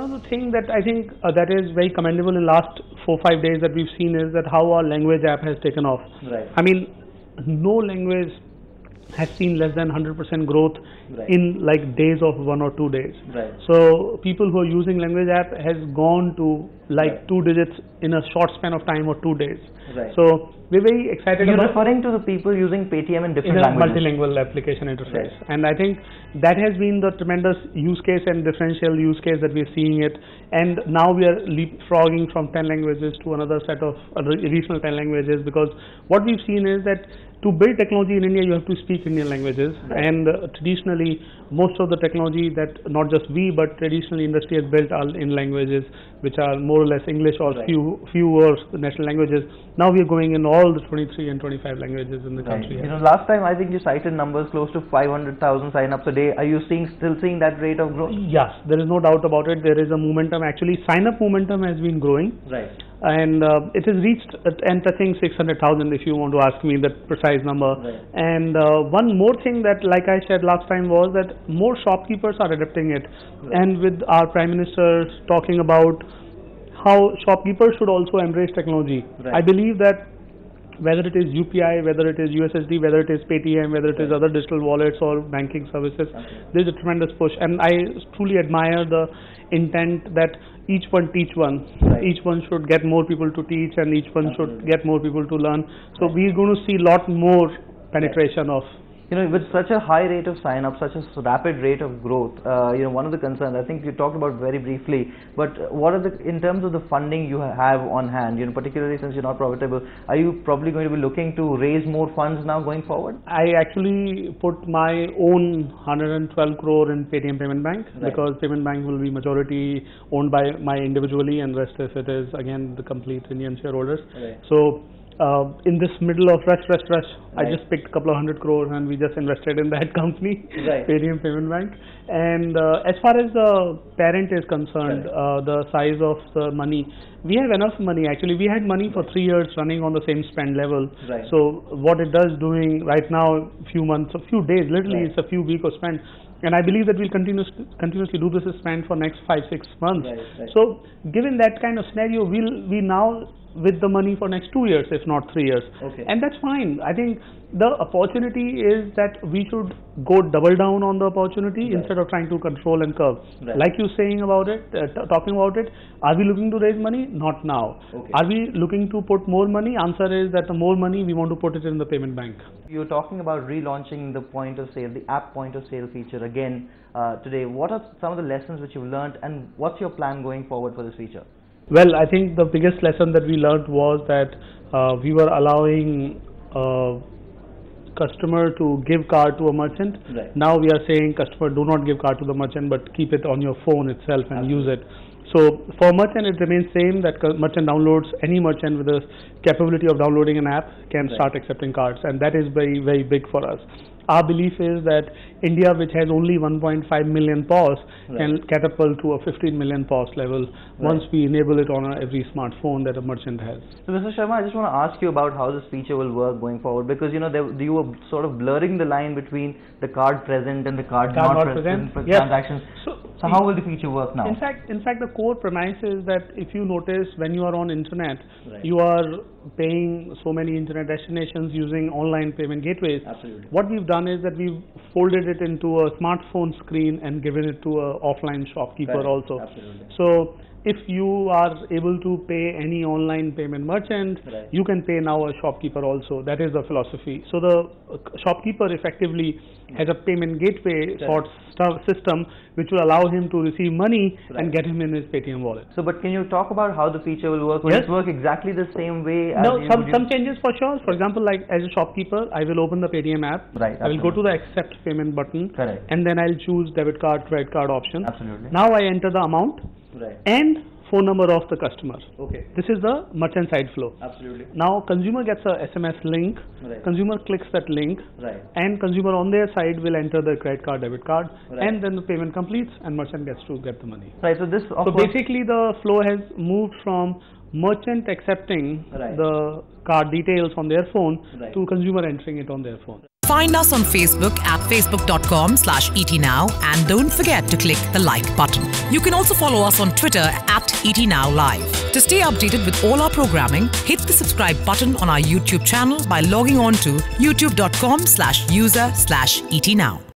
of the things that I think that is very commendable in last 4-5 days that we've seen is that how our language app has taken off. Right. I mean, no language has seen less than 100% growth Right. in like days of 1 or 2 days. Right. So people who are using language app has gone to like Right. 2 digits in a short span of time or 2 days. Right. So we're very excited You're about referring to the people using Paytm in in different a languages. multilingual application interface. Right. And I think that has been the tremendous use case and differential use case that we're seeing it. And now we are leapfrogging from 10 languages to another set of additional 10 languages, because what we've seen is that to build technology in India, you have to speak Indian languages. Right. And traditionally, most of the technology that not just we, but traditionally industry has built are in languages which are more or less English or Right. fewer national languages. Now we are going in all the 23 and 25 languages in the Right. country. You know, last time I think you cited numbers close to 500,000 sign-ups a day. Are you still seeing that rate of growth? Yes, there is no doubt about it. There is a momentum. Actually, sign-up momentum has been growing, Right. and it has reached and touching 600,000 if you want to ask me the precise number. Right. And one more thing that, like I said last time, was that more shopkeepers are adopting it. Right. And with our Prime Minister talking about how shopkeepers should also embrace technology, Right. I believe that whether it is UPI, whether it is USSD, whether it is Paytm, whether it is Right. other digital wallets or banking services, Okay. there is a tremendous push. And I truly admire the intent that each one teach one. Right. Each one should get more people to teach, and each one should Absolutely. get more people to learn. So Right. we're going to see a lot more penetration of. You know, with such a high rate of sign-up, such a rapid rate of growth, you know, one of the concerns, I think you talked about very briefly, but what are the, in terms of the funding you have on hand, you know, particularly since you're not profitable, are you probably going to be looking to raise more funds now going forward? I actually put my own 112 crore in Paytm Payment Bank, Right. because Payment Bank will be majority owned by my individually, and rest if it is again the complete Indian shareholders. Right. So in this middle of rush, I Right. just picked a couple of 100 crores and we just invested in that company, Right. Paytm Payment Bank. And as far as the parent is concerned, the size of the money, we have enough money. Actually, we had money for 3 years running on the same spend level. Right. So what it does doing right now, few months, a few days, literally Right. it's a few weeks of spend. And I believe that we'll continuously do this spend for next 5-6 months. Right. So given that kind of scenario, we now with the money for next 2 years, if not 3 years. Okay. And that's fine. I think the opportunity is that we should go double down on the opportunity Right. instead of trying to control and curb. Right. Like you saying about it, talking about it, are we looking to raise money? Not now. Okay. Are we looking to put more money? Answer is that the more money we want to put it in the payment bank. You're talking about relaunching the point of sale, the app point of sale feature again today. What are some of the lessons which you've learned, and what's your plan going forward for this feature? Well, I think the biggest lesson that we learned was that we were allowing customer to give card to a merchant. Right. Now we are saying customer do not give card to the merchant, but keep it on your phone itself and use it. So for merchant it remains same, that merchant downloads, any merchant with the capability of downloading an app can Right. start accepting cards, and that is very, very big for us. Our belief is that India, which has only 1.5 million POS, Right. can catapult to a 15 million POS level once we enable it on every smartphone that a merchant has. So, Mr. Sharma, I just want to ask you about how this feature will work going forward, because you know you were sort of blurring the line between the card present and the card not present for Yes. transactions. So how will the feature work now? In fact, the core premise is that if you notice when you are on internet, Right. you are paying so many internet destinations using online payment gateways. Absolutely. What we've done is that we've folded it into a smartphone screen and given it to a offline shopkeeper Correct. also. Absolutely. So if you are able to pay any online payment merchant, Right. you can pay now a shopkeeper also. That is the philosophy. So the shopkeeper effectively has a payment gateway sort system which will allow him to receive money and get him in his Paytm wallet. So, but can you talk about how the feature will work? Will Yes. it work exactly the same way? As No, you some changes for sure. For example, like as a shopkeeper, I will open the Paytm app. Right, I will go to the accept payment button. Correct. And then I'll choose debit card, credit card option. Absolutely. Now I enter the amount Right. and phone number of the customer. Okay. This is the merchant side flow. Absolutely. Now consumer gets a SMS link. Right. Consumer clicks that link. Right. And consumer on their side will enter the credit card, debit card, Right. and then the payment completes and merchant gets to get the money. Right. So this So offers basically the flow has moved from merchant accepting Right. the card details on their phone Right. to consumer entering it on their phone. Find us on Facebook at facebook.com/etnow and don't forget to click the like button. You can also follow us on Twitter at etnowlive. To stay updated with all our programming, hit the subscribe button on our YouTube channel by logging on to youtube.com/user/etnow.